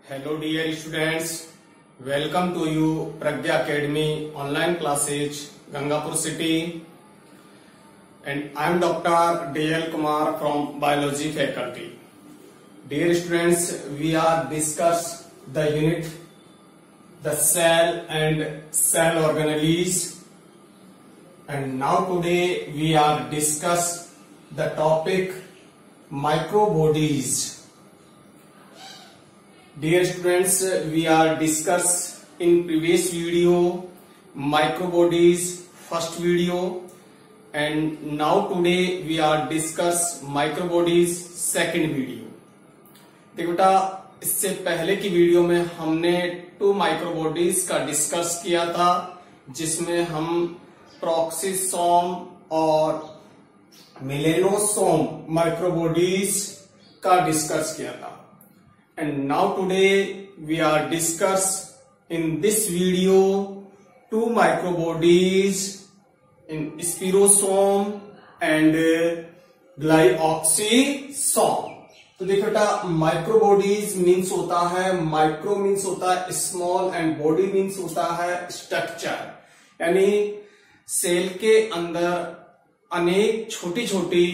Hello dear students, welcome to you Pragya Academy online classes Gangapur city, and I am Dr. D.L. Kumar from biology faculty. Dear students, we are discuss the unit the cell and cell organelles, and now today we are discuss the topic microbodies. Dear students, we are discuss in previous video microbodies first video, and now today we are discuss microbodies second video. देखो बेटा, इससे पहले की video में हमने to microbodies का discuss किया था, जिसमें हम प्रोक्सिसोम और मिलेनोसोम माइक्रोबॉडीज का डिस्कस किया था. And now today we are discuss in this video two microbodies in spirosome and glyoxysome. तो देखो बेटा, माइक्रोबॉडीज मीन्स होता है, माइक्रो मीन्स होता है स्मॉल एंड बॉडी मीन्स होता है स्ट्रक्चर, यानी सेल के अंदर अनेक छोटी छोटी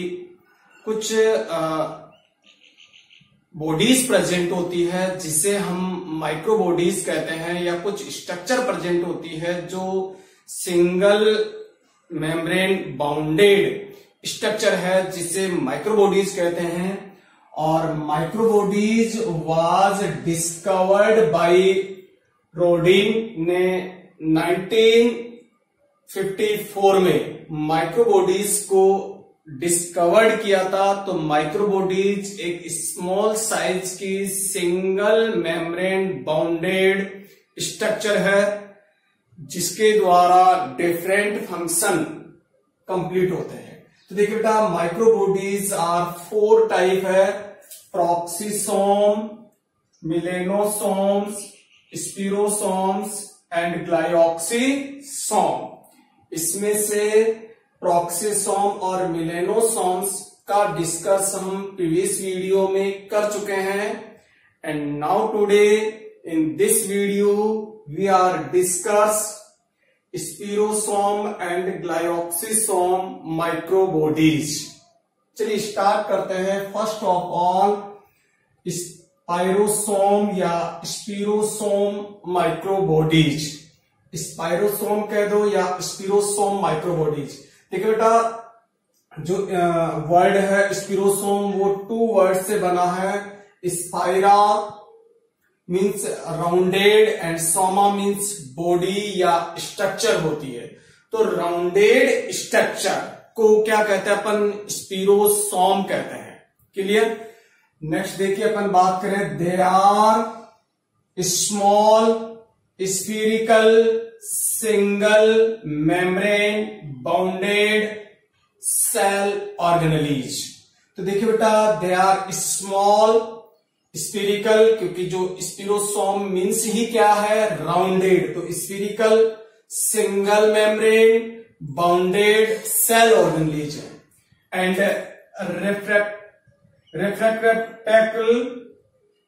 कुछ बॉडीज प्रेजेंट होती है, जिसे हम माइक्रोबॉडीज कहते हैं, या कुछ स्ट्रक्चर प्रेजेंट होती है जो सिंगल मेम्ब्रेन बाउंडेड स्ट्रक्चर है, जिसे माइक्रोबॉडीज कहते हैं. और microbodies was discovered by Rodin ने 1954 में माइक्रोबॉडीज को डिस्कवर्ड किया था. तो माइक्रोबॉडीज एक स्मॉल साइज की सिंगल मेम्ब्रेन बाउंडेड स्ट्रक्चर है, जिसके द्वारा डिफरेंट फंक्शन कंप्लीट होते हैं. तो देखिए बेटा, माइक्रोबॉडीज आर 4 टाइप है: प्रोक्सिसोम, मिलेनोसोम्स, स्पिरोसोम्स एंड ग्लायोक्सिसोम. इसमें से प्रोक्सिसोम और मिलेनोसोम्स का डिस्कस हम प्रीवियस वीडियो में कर चुके हैं. And now today in this video we are discuss spherosome and glyoxysome microbodies. चलिए स्टार्ट करते हैं. फर्स्ट ऑफ ऑल स्पाइरोसोम या स्पिरोसोम माइक्रोबॉडीज. स्पाइरोसोम कह दो या स्पिरोसोम माइक्रोबॉडीज. देखिए बेटा, जो वर्ड है स्पिरोसोम वो 2 वर्ड से बना है. Spira means rounded and Soma means body या स्ट्रक्चर होती है. तो राउंडेड स्ट्रक्चर को क्या कहते हैं अपन? स्पिरोसोम कहते हैं. क्लियर? नेक्स्ट देखिए, अपन बात करें, they are small spherical single membrane bounded cell organelles. तो देखिए बेटा, दे आर स्मॉल स्फीरिकल, क्योंकि जो स्पिरोसोम मीन्स ही क्या है? राउंडेड. तो spherical single membrane bounded cell organelles है. एंड रिफ्रैक्टेबल,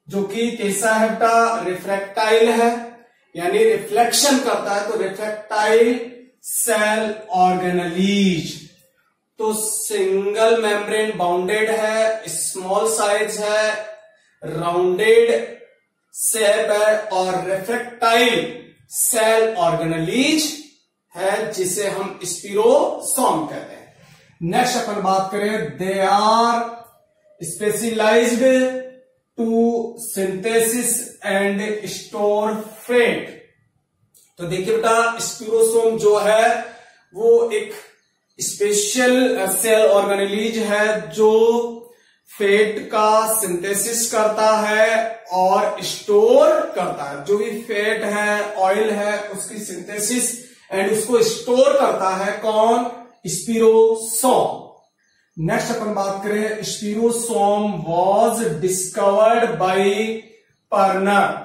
जो कि कैसा है बेटा? रिफ्रैक्टाइल है, यानी रिफ्लेक्शन करता है. तो रिफ्रैक्टाइल सेल ऑर्गेनेलीज. तो सिंगल मेम्ब्रेन बाउंडेड है, स्मॉल साइज है, राउंडेड शेप है और रिफ्रैक्टाइल सेल ऑर्गेनेलीज है, जिसे हम स्पिरोसोम कहते हैं. नेक्स्ट अपन बात करें, they are specialised to synthesis and store fat. तो देखिए बेटा, स्पिरोसोम जो है वो एक स्पेशल सेल ऑर्गेनेलीज है, जो फैट का सिंथेसिस करता है और स्टोर करता है. जो भी फैट है, ऑयल है, उसकी सिंथेसिस एंड उसको स्टोर करता है कौन? स्पिरोसोम. नेक्स्ट अपन बात करें, स्पिरोसोम वॉज डिस्कवर्ड बाय पर्नर.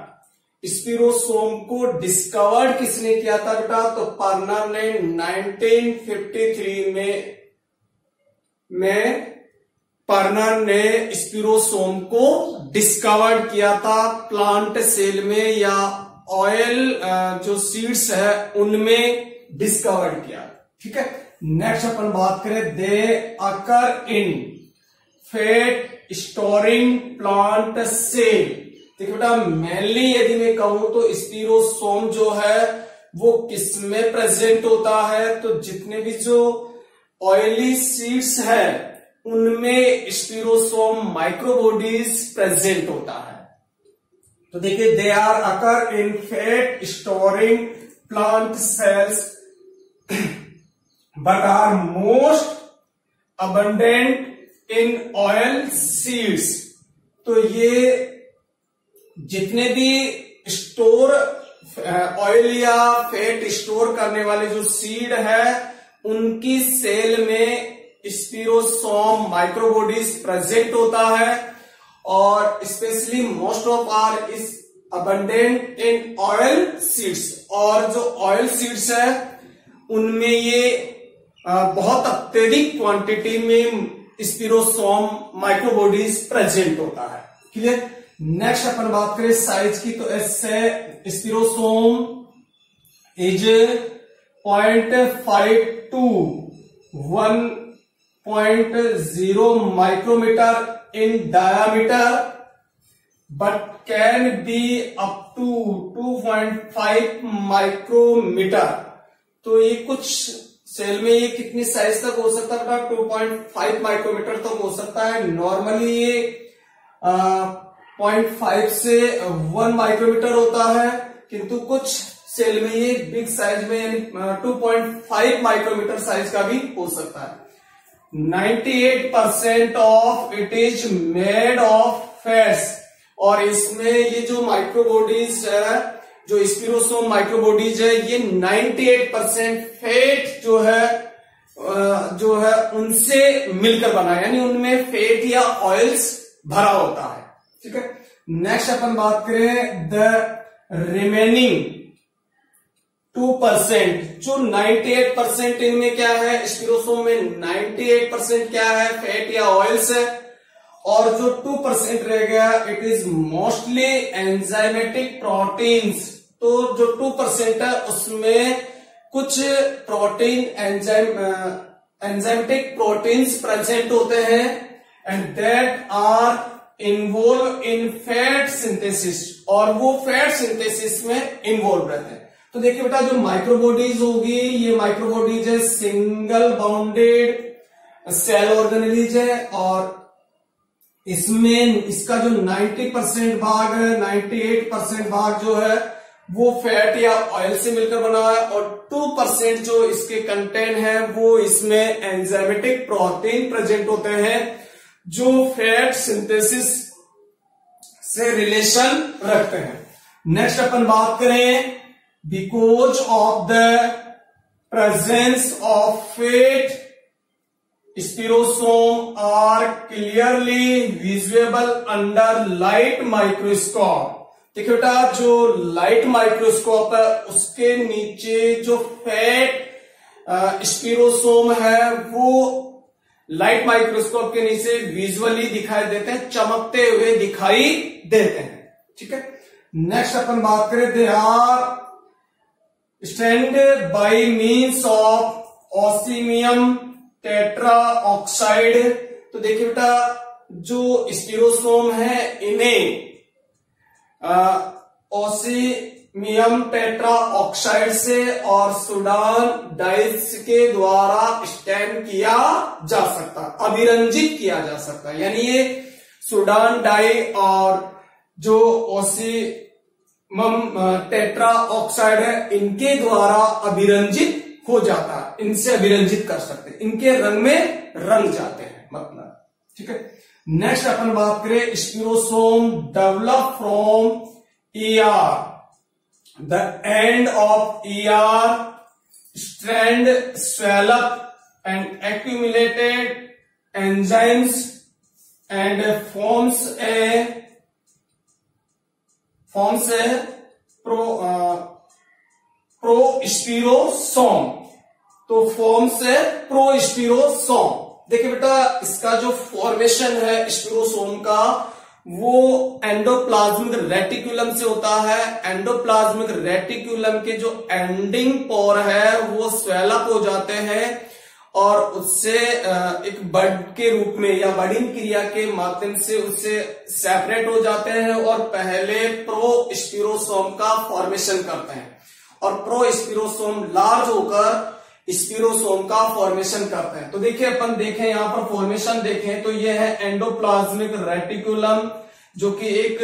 स्पिरोसोम को डिस्कवर्ड किसने किया था बेटा? तो पर्नर ने 1953 में पर्नर ने स्पिरोसोम को डिस्कवर किया था प्लांट सेल में या ऑयल जो सीड्स है उनमें डिस्कवर किया। ठीक है, नेक्स्ट अपन बात करें, दे अकर in fat storing plant cell. देखिए बेटा, मेनली यदि मैं कहूं तो स्पिरोसोम जो है वो किसमें प्रेजेंट होता है, तो जितने भी जो ऑयली सीड्स है उनमें स्पिरोसोम माइक्रोबॉडीज प्रेजेंट होता है। तो देखिए, they are occur in fat storing plant cells but are most abundant in oil seeds. तो ये जितने भी स्टोर ऑयल या फैट स्टोर करने वाले जो सीड है उनकी सेल में स्पिरोसोम माइक्रोबॉडीज प्रेजेंट होता है, और specially most of are is abundant in oil seeds. और जो ऑयल सीड्स है उनमें ये बहुत अत्यधिक क्वांटिटी में स्पिरोसोम माइक्रोबॉडीज प्रेजेंट होता है। क्लियर। नेक्स्ट अपन बात करें साइज की, तो इससे spherosome is 0.5 to 1.0 micrometer in diameter but can be up to 2.5 micrometer. तो ये कुछ सेल में ये कितनी साइज तक हो सकता है? 2.5 माइक्रोमीटर तक हो सकता है। नॉर्मली ये 0.5 से 1 माइक्रोमीटर होता है, किंतु कुछ सेल में ये बिग साइज में यानी 2.5 माइक्रोमीटर साइज का भी हो सकता है। 98% of it is made of fats. और इसमें ये जो माइक्रोबॉडीज है, जो स्पिरोसोम माइक्रोबॉडीज है, ये 98% फैट जो है उनसे मिलकर बना है, यानी उनमें फैट या ऑयल्स भरा होता है। ठीक है। नेक्स्ट अपन बात करें, द रिमेनिंग 2%, जो 98% इनमें क्या है, स्पिरोसोम में 98% क्या है, फैट या ऑयल्स है, और जो 2% रह गया it is mostly enzymatic proteins. तो जो 2% है उसमें कुछ प्रोटीन एंजाइमेटिक प्रोटीन्स प्रेजेंट होते हैं, and that are involve in fat synthesis, और वो फैट सिंथेसिस में इन्वॉल्व रहते हैं। तो देखिए बेटा, जो माइक्रोबॉडीज होगी, ये माइक्रोबॉडीज है सिंगल बाउंडेड सेल ऑर्गेनेलीज है, और इसमें इसका जो 90% भाग है, 98% भाग जो है वो फैट या ऑयल से मिलकर बना है, और 2% जो इसके कंटेंट है वो इसमें एंजाइमेटिक प्रोटीन प्रेजेंट होते हैं जो फैट सिंथेसिस से रिलेशन रखते हैं। नेक्स्ट अपन बात करें, because of the presence of fat spherosome are clearly visible under light microscope. देखिए बेटा, जो लाइट माइक्रोस्कोप है उसके नीचे जो फैट स्पिरोसोम है वो लाइट माइक्रोस्कोप के नीचे विजुअली दिखाई देते हैं, चमकते हुए दिखाई देते हैं। ठीक है। नेक्स्ट अपन बात करें, they are stained by means of osmium tetra oxide. तो देखिए बेटा, जो स्पिरोसोम है इन्हें ओसीमियम टेट्रा ऑक्साइड से और सुडान डाइस के द्वारा स्टैंड किया जा सकता, अभिरंजित किया जा सकता है। यानी ये सुडान डाई और जो ओसीमियम टेट्रा ऑक्साइड है इनके द्वारा अभिरंजित हो जाता है, इनसे अभिरंजित कर सकते हैं, इनके रंग में रंग जाते हैं मतलब। ठीक है। नेक्स्ट अपन बात करें, spherosome develop from ER, the end of ER strand swell up and accumulated enzymes and forms a prospherosome. तो फॉर्म्स है प्रोस्पिरोसोम। देखिए बेटा, इसका जो फॉर्मेशन है स्पिरोसोम का वो एंडोप्लाज्मिक रेटिकुलम से होता है। एंडोप्लाज्मिक रेटिकुलम के जो एंडिंग पोर है वो स्वेल अप हो जाते हैं और उससे एक बड के रूप में या बडिंग क्रिया के माध्यम से उससे सेपरेट हो जाते हैं और पहले प्रोस्पिरोसोम का फॉर्मेशन करते हैं और प्रोस्पिरोसोम लार्ज होकर स्पिरोसोम का फॉर्मेशन करते हैं। तो देखिए, अपन देखें यहां पर फॉर्मेशन देखें तो ये है एंडोप्लाज्मिक रेटिकुलम, जो कि एक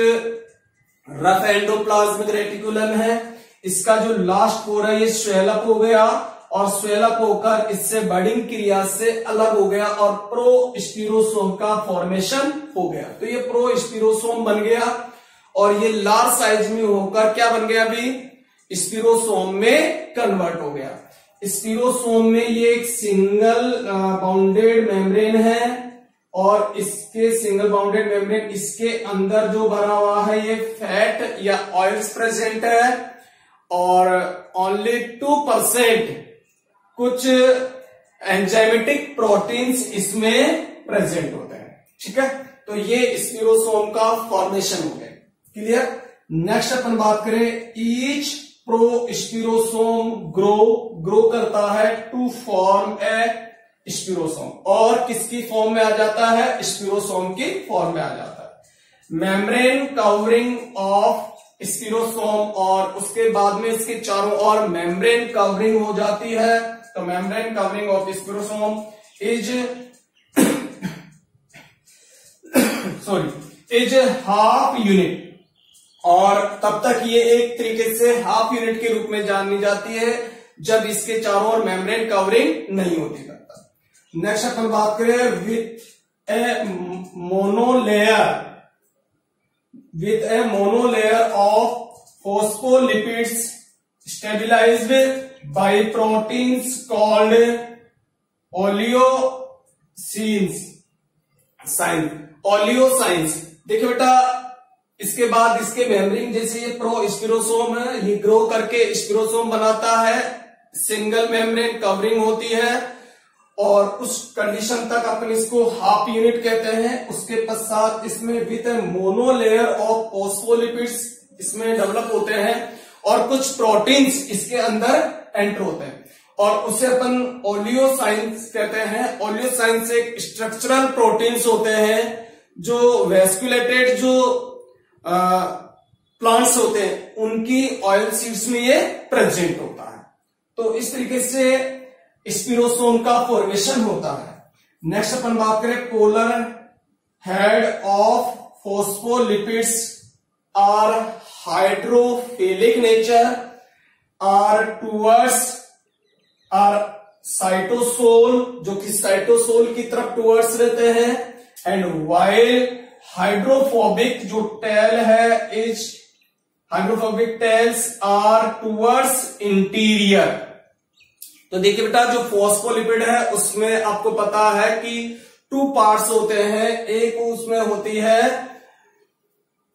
रफ एंडोप्लाज्मिक रेटिकुलम है। इसका जो लास्ट पोर है ये स्वेल अप हो गया और स्वेल अप होकर इससे बडिंग क्रिया से अलग हो गया और प्रोस्पिरोसोम का फॉर्मेशन हो गया। तो ये प्रोस्पिरोसोम बन गया और ये लार्ज साइज में होकर क्या बन गया, अभी स्पिरोसोम में कन्वर्ट हो गया। स्पिरोसोम में ये एक सिंगल बाउंडेड मेम्ब्रेन है और इसके सिंगल बाउंडेड मेम्ब्रेन, इसके अंदर जो भरा हुआ है ये फैट या ऑयल्स प्रेजेंट है और ओनली 2% कुछ एंजाइमेटिक प्रोटीन्स इसमें प्रेजेंट होते हैं। ठीक है, तो ये स्पिरोसोम का फॉर्मेशन हो गया। क्लियर। नेक्स्ट अपन बात करें, ईच प्रोस्पिरोसोम ग्रो करता है टू फॉर्म ए स्पिरोसोम। और किसकी फॉर्म में आ जाता है, स्पिरोसोम की फॉर्म में आ जाता है। मेम्ब्रेन कवरिंग ऑफ स्पिरोसोम, और उसके बाद में इसके चारों ओर मेम्ब्रेन कवरिंग हो जाती है। तो membrane covering of spherosome is half unit, और तब तक ये एक तरीके से हाफ यूनिट के रूप में जानी जाती है जब इसके चारों ओर मेम्ब्रेन कवरिंग नहीं होती करता। नेक्स्ट अपन बात करें, with a monolayer of phospholipids stabilised by proteins called oleosins. देखिए बेटा, इसके बाद इसके मेम्ब्रेन, जैसे ये प्रोस्पिरोसोम है, ये ग्रो करके स्पिरोसोम बनाता है, सिंगल मेम्ब्रेन कवरिंग होती है और उस कंडीशन तक अपन इसको हाफ यूनिट कहते हैं। उसके पश्चात इसमें विद मोनोलेयर ऑफ फॉस्फोलिपिड्स इसमें डेवलप होते हैं और कुछ प्रोटीन्स इसके अंदर एंटर होते हैं और उसे अपन ओलियोसाइंस कहते हैं। ओलियोसाइंस एक स्ट्रक्चरल प्रोटीन्स होते हैं जो वेस्कुलेटेड जो प्लांट्स होते हैं उनकी ऑयल सीड्स में ये प्रेजेंट होता है। तो इस तरीके से स्पिरोसोम का फॉर्मेशन होता है। नेक्स्ट अपन बात करें, polar head of phospholipids are hydrophilic nature, are cytosol, जो कि साइटोसोल की तरफ टूवर्ड्स रहते हैं, एंड वाइल हाइड्रोफोबिक जो टेल है is hydrophobic tails are towards interior. तो देखिए बेटा, जो फॉस्फोलिपिड है उसमें आपको पता है कि 2 पार्ट्स होते हैं। एक उसमें होती है,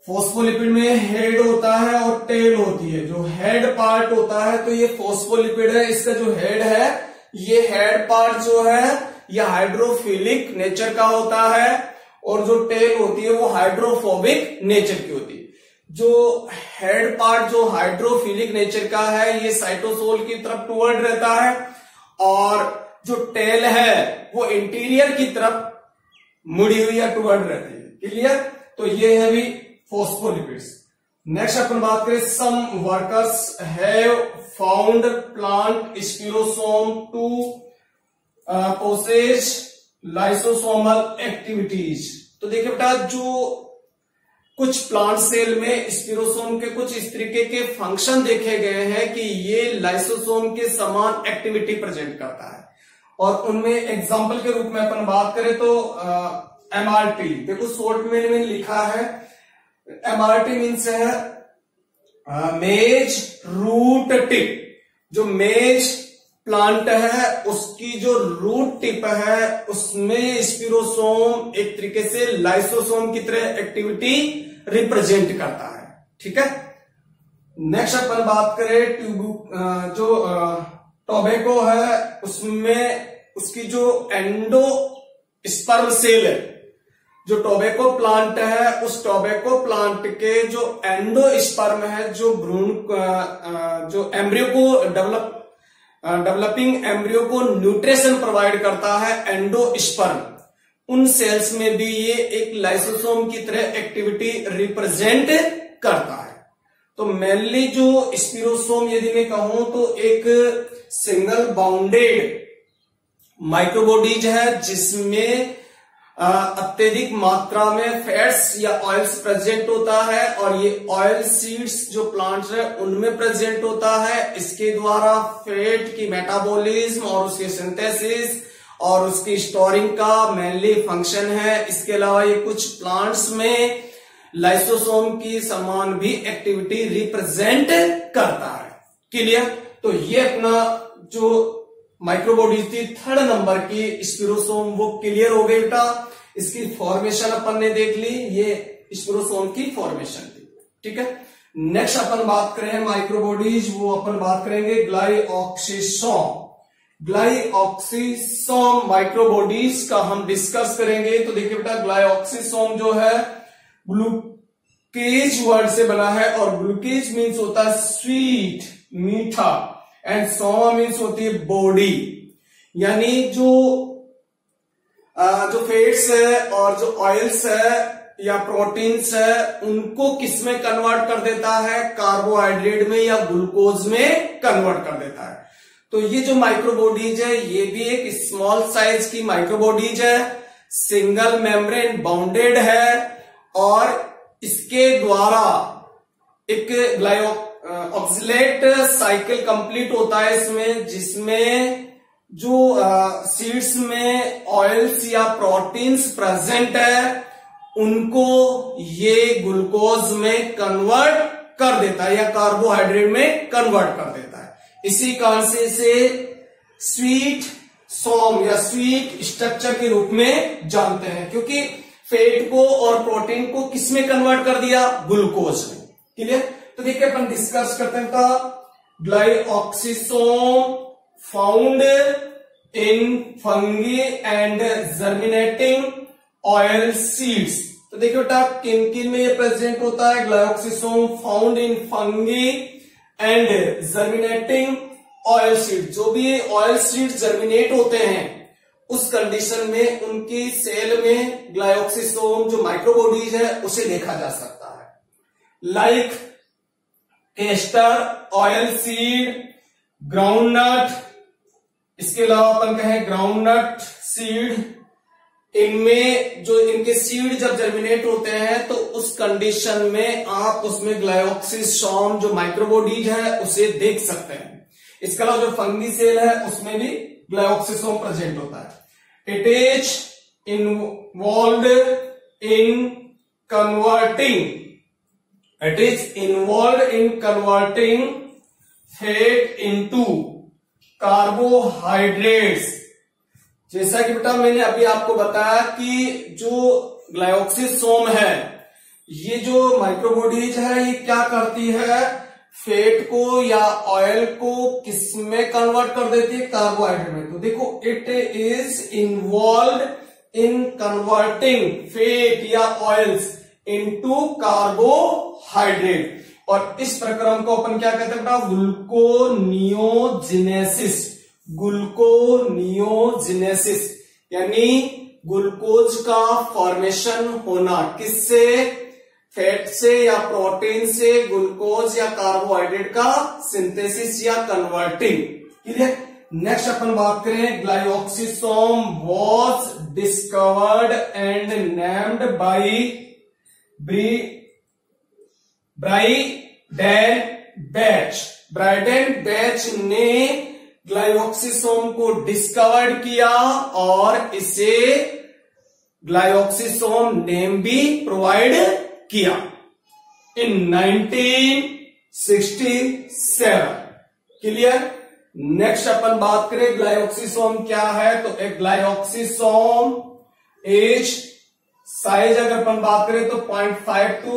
फॉस्फोलिपिड में हेड होता है और टेल होती है। जो हेड पार्ट होता है तो ये फॉस्फोलिपिड है, इसका जो हेड है, ये हेड पार्ट जो है ये हाइड्रोफिलिक नेचर का होता है और जो टेल होती है वो हाइड्रोफोबिक नेचर की होती है। जो हेड पार्ट जो हाइड्रोफिलिक नेचर का है ये साइटोसोल की तरफ टुवर्ड रहता है और जो टेल है वो इंटीरियर की तरफ मुड़ी हुई या टुवर्ड रहती है। क्लियर। तो ये है भी फॉस्फोलिपिड्स। नेक्स्ट अपन बात करें, some workers have found plant spherosome to possess lysosomal activities. तो देखिए बेटा, जो कुछ प्लांट सेल में स्पिरोसोम के कुछ इस तरीके के फंक्शन देखे गए हैं कि ये लाइसोसोम के समान एक्टिविटी प्रेजेंट करता है और उनमें एग्जांपल के रूप में अपन बात करें तो एमआरटी, देखो शॉर्ट में लिखा है, एमआरटी मीन्स है मेज रूट टिप। जो मेज प्लांट है उसकी जो रूट टिप है उसमें स्पिरोसोम एक तरीके से लाइसोसोम की तरह एक्टिविटी रिप्रेजेंट करता है। ठीक है। नेक्स्ट अपन बात करें जो टोबैको है उसमें उसकी जो स्पर्म सेल जो टोबैको प्लांट है, उस टोबैको प्लांट के जो एंडोस्पर्म है, जो भ्रूण जो एम्ब्रियो को डेवलपिंग एम्ब्रियो को न्यूट्रिशन प्रोवाइड करता है, एंडोस्पर्म, उन सेल्स में भी ये एक लाइसोसोम की तरह एक्टिविटी रिप्रेजेंट करता है। तो मेनली जो स्पिरोसोम यदि मैं कहूं तो एक सिंगल बाउंडेड माइक्रोबॉडीज है, जिसमें अत्यधिक मात्रा में फैट्स या ऑयल्स प्रेजेंट होता है, और ये ऑयल सीड्स जो प्लांट्स है उनमें प्रेजेंट होता है। इसके द्वारा फैट की मेटाबॉलिज्म और उसके सिंथेसिस और उसकी स्टोरिंग का मेनली फंक्शन है। इसके अलावा ये कुछ प्लांट्स में लाइसोसोम की समान भी एक्टिविटी रिप्रेजेंट करता है। क्लियर? तो ये अपना जो माइक्रोबॉडी थी थर्ड नंबर की स्पिरोसोम, वो क्लियर हो गई बेटा। इसकी फॉर्मेशन अपन ने देख ली, ये स्पिरोसोम की फॉर्मेशन थी। ठीक है, नेक्स्ट अपन बात करें माइक्रोबॉडीज, वो अपन बात करेंगे ग्लाइऑक्सिसोम। ग्लाइऑक्सिसोम माइक्रोबॉडीज का हम डिस्कस करेंगे। तो देखिए बेटा, ग्लाइऑक्सिसोम जो है ग्लूकेज वर्ड से बना है, और ग्लूकेज मीन्स होता है स्वीट, मीठा, एंड सोमा मीन्स होती है बॉडी। यानी जो फैट्स है और जो ऑयल्स है या प्रोटीन्स है, उनको किस में कन्वर्ट कर देता है? कार्बोहाइड्रेट में या ग्लूकोज में कन्वर्ट कर देता है। तो ये जो माइक्रोबॉडीज है, ये भी एक स्मॉल साइज की माइक्रोबॉडीज है, सिंगल मेम्ब्रेन बाउंडेड है, और इसके द्वारा एक ऑक्सिलेट साइकिल कंप्लीट होता है इसमें, जिसमें जो सीड्स में ऑयल्स या प्रोटीन्स प्रेजेंट है, उनको ये ग्लूकोज में कन्वर्ट कर देता है या कार्बोहाइड्रेट में कन्वर्ट कर देता है। इसी कारण से स्वीट सोम या स्वीट स्ट्रक्चर के रूप में जानते हैं, क्योंकि फैट को और प्रोटीन को किसमें कन्वर्ट कर दिया? ग्लूकोज में। क्लियर? तो देखिए अपन डिस्कस करते हैं। Glyoxysome found in fungi and germinating oil seeds. तो देखिए बेटा, किन किन में ये प्रेजेंट होता है? Glyoxysome found in fungi and germinating oil seed. जो भी ऑयल सीड जर्मिनेट होते हैं, उस कंडीशन में उनकी सेल में ग्लाइऑक्सिसोम जो माइक्रोबॉडीज है उसे देखा जा सकता है। Like castor, oil seed, groundnut, इसके अलावा अपन कहें ग्राउंडनट सीड, इनमें जो इनके सीड जब जर्मिनेट होते हैं तो उस कंडीशन में आप उसमें ग्लाइऑक्सिसोम जो माइक्रोबॉडीज है उसे देख सकते हैं। इसके अलावा जो फंगी सेल है उसमें भी ग्लाइऑक्सिसोम प्रेजेंट होता है। It is involve in converting fat into carbohydrates. जैसा कि बेटा मैंने अभी आपको बताया कि जो ग्लाइऑक्सिसोम है, ये जो माइक्रोबॉडीज है, ये क्या करती है? फैट को या ऑयल को किस में कन्वर्ट कर देती है? कार्बोहाइड्रेट में। तो देखो, it is involve in converting fat या ऑयल्स इनटू कार्बोहाइड्रेट, और इस प्रक्रम को अपन क्या कहते हैं बेटा? ग्लूकोनियोजेनेसिस, यानी ग्लूकोज का फॉर्मेशन होना। किससे? फैट से या प्रोटीन से ग्लूकोज या कार्बोहाइड्रेट का सिंथेसिस या कन्वर्टिंग। क्लियर? नेक्स्ट अपन बात करें, glyoxysome was discovered and named by Breidenbach ने ग्लाइऑक्सिसोम को डिस्कवर्ड किया और इसे ग्लाइऑक्सिसोम नेम भी प्रोवाइड किया इन 1967। क्लियर? नेक्स्ट अपन बात करें ग्लाइऑक्सिसोम क्या है। तो एक ग्लाइऑक्सिसोम एज साइज अगर अपन बात करें तो 0.5 to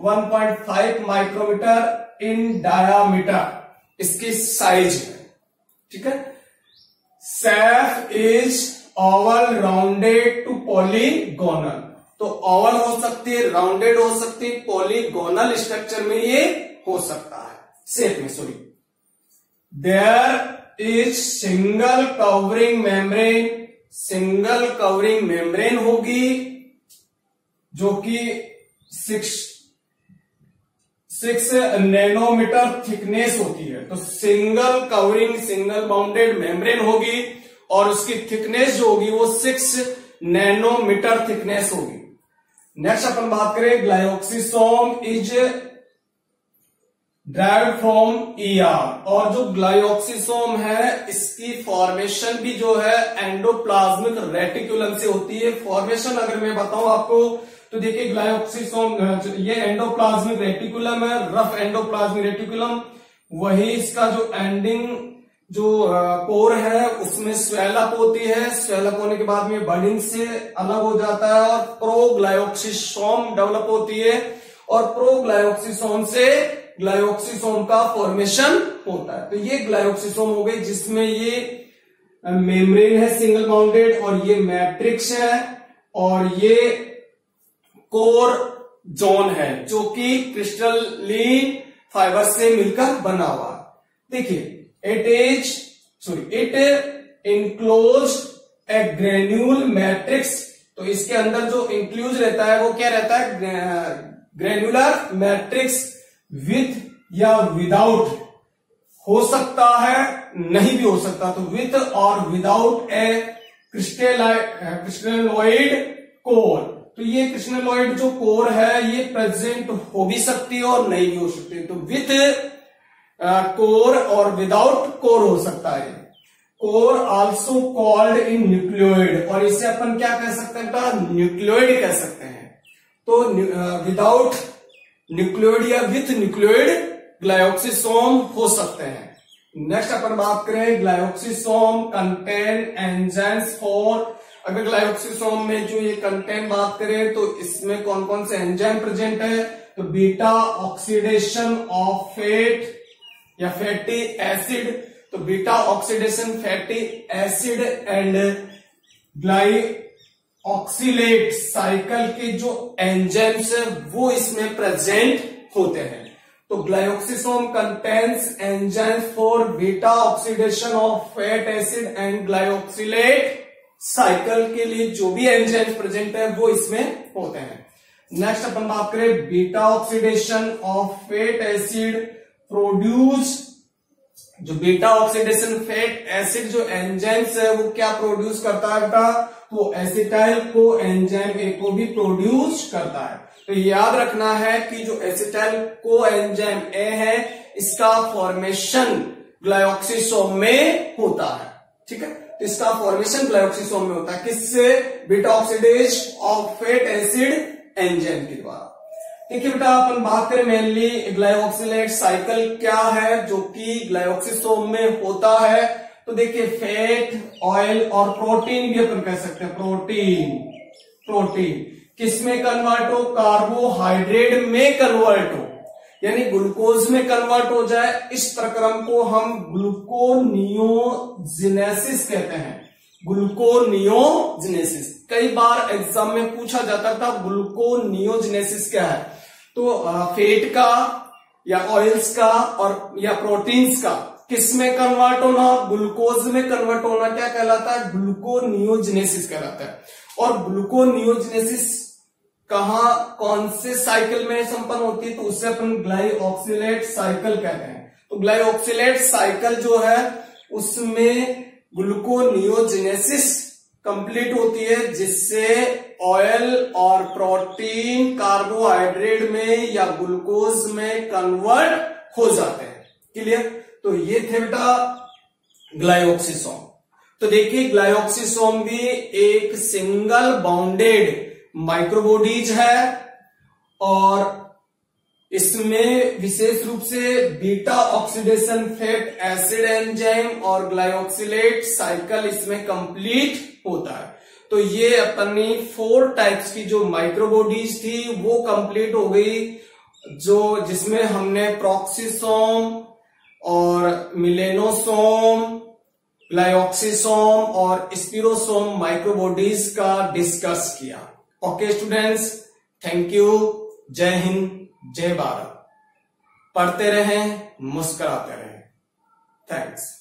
1.5 माइक्रोमीटर इन डायामीटर इसकी साइज है। ठीक है। Shape is oval, rounded to polygonal. तो ओवल हो सकती है, राउंडेड हो सकती है, पॉलीगोनल स्ट्रक्चर में ये हो सकता है, शेप में, sorry. There is single covering membrane, single covering membrane होगी जो कि 6 नैनोमीटर थिकनेस होती है। तो single covering, single bounded membrane होगी और उसकी थिकनेस जो होगी वो 6 नैनोमीटर थिकनेस होगी। नेक्स्ट अपन बात करें, glyoxysome is derived from ER. और जो ग्लाइऑक्सिसोम है इसकी फॉर्मेशन भी जो है एंडोप्लाज्मिक रेटिकुलम से होती है। फॉर्मेशन अगर मैं बताऊं आपको तो देखिए, ग्लाइऑक्सिसोम ये एंडोप्लाज्मिक रेटिकुलम है, रफ एंडोप्लाज्मिक रेटिकुलम। वही इसका जो एंडिंग जो पोर है उसमें स्वेलअप होती है, स्वेलअप होने के बाद में बर्डिंग से अलग हो जाता है और प्रोग्लाइऑक्सिसोम डेवलप होती है और प्रोग्लाइऑक्सिसोम से ग्लाइऑक्सिसोम का फॉर्मेशन होता है। तो ये ग्लाइऑक्सिसोम हो गई जिसमें ये मेम्ब्रेन है सिंगल बाउंडेड और ये मैट्रिक्स है और ये कोर जोन है जो कि क्रिस्टलीन फाइबर से मिलकर बना हुआ। देखिए, it enclose A granule matrix. तो इसके अंदर जो इंक्लूज रहता है वो क्या रहता है, ग्रेन्युलर मैट्रिक्स। विथ या विदाउट हो सकता है, नहीं भी हो सकता। तो विथ और विदाउट ए क्रिस्टलोइड कोर। तो ये क्रिस्टलोइड जो कोर है ये प्रेजेंट हो भी सकती है और नहीं भी हो सकती है। तो विथ कोर और विदाउट कोर हो सकता है। Core also called in nucleoid, और इसे अपन क्या कह सकते हैं, न्यूक्लियोइड कह सकते हैं। तो विदाउट न्यूक्लियोइड या विथ न्यूक्लियोइड ग्लाइऑक्सिसोम हो सकते हैं। नेक्स्ट अपन बात करें, ग्लाइऑक्सिसोम कंटेन एंजाइम्स फॉर। अगर ग्लाइऑक्सिसोम में जो ये कंटेंट बात करें तो इसमें कौन कौन से एंजाइम प्रेजेंट है, तो बीटा ऑक्सीडेशन ऑफ फैट या फैटी एसिड। तो beta oxidation fatty acid and glyoxylate cycle के जो एंजाइम्स है वो इसमें प्रेजेंट होते हैं। तो glyoxysome contains enzymes for beta oxidation of fat acid and glyoxylate cycle के लिए जो भी एंजाइम्स प्रेजेंट है वो इसमें होते हैं। नेक्स्ट अपन बात करें, beta oxidation of fat acid produce. जो बीटा ऑक्सीडेशन फैट एसिड जो एंजाइम्स है वो क्या प्रोड्यूस करता है बेटा, तो एसिटाइल को एंजाइम ए को भी प्रोड्यूस करता है। तो याद रखना है कि जो एसिटाइल को एंजाइम ए है इसका फॉर्मेशन ग्लाइऑक्सिसोम में होता है। ठीक है, तो इसका फॉर्मेशन ग्लाइऑक्सिसोम में होता है, किससे, beta oxidase of fat acid enzyme के द्वारा। ठीक है बेटा, अपन बात करें मेनली ग्लाइऑक्सिलेट साइकिल क्या है जो कि ग्लाइऑक्सिसोम में होता है। तो देखिए, फैट, ऑयल और प्रोटीन भी अपन कह सकते हैं। प्रोटीन किस में कन्वर्ट हो, कार्बोहाइड्रेट में कन्वर्ट हो, यानी ग्लूकोज में कन्वर्ट हो जाए। इस प्रक्रम को हम ग्लूकोनियोजेनेसिस कहते हैं। ग्लूकोनियोजेनेसिस कई बार एग्जाम में पूछा जाता था, ग्लूकोनियोजेनेसिस क्या है। तो फैट का या ऑयल्स का और या प्रोटीन्स का किस में कन्वर्ट होना, ग्लूकोज में कन्वर्ट होना क्या कहलाता है, ग्लूकोनियोजेनेसिस कहलाता है। और ग्लूकोनियोजेनेसिस कहां, कौन से साइकिल में संपन्न होती है, तो उससे अपन ग्लाइऑक्सिलेट साइकिल कहते हैं। तो ग्लाइऑक्सिलेट साइकिल जो है उसमें ग्लूकोनियोजेनेसिस कंप्लीट होती है, जिससे ऑयल और प्रोटीन कार्बोहाइड्रेट में या ग्लूकोज में कन्वर्ट हो जाते हैं। क्लियर, तो ये थे बेटा ग्लाइऑक्सिसोम। तो देखिए, ग्लाइऑक्सिसोम भी एक सिंगल बाउंडेड माइक्रोबॉडीज है और इसमें विशेष रूप से beta oxidation fat acid enzyme और ग्लाइऑक्सिलेट साइकिल इसमें कंप्लीट होता है। तो ये अपनी 4 टाइप्स की जो माइक्रोबॉडीज थी वो कंप्लीट हो गई, जो जिसमें हमने प्रॉक्सिसोम और मिलेनोसोम, प्लाइऑक्सीसोम और स्पिरोसोम माइक्रोबॉडीज का डिस्कस किया। Okay students, thank you. जय हिंद, जय भारत। पढ़ते रहें, मुस्कुराते रहें। थैंक्स।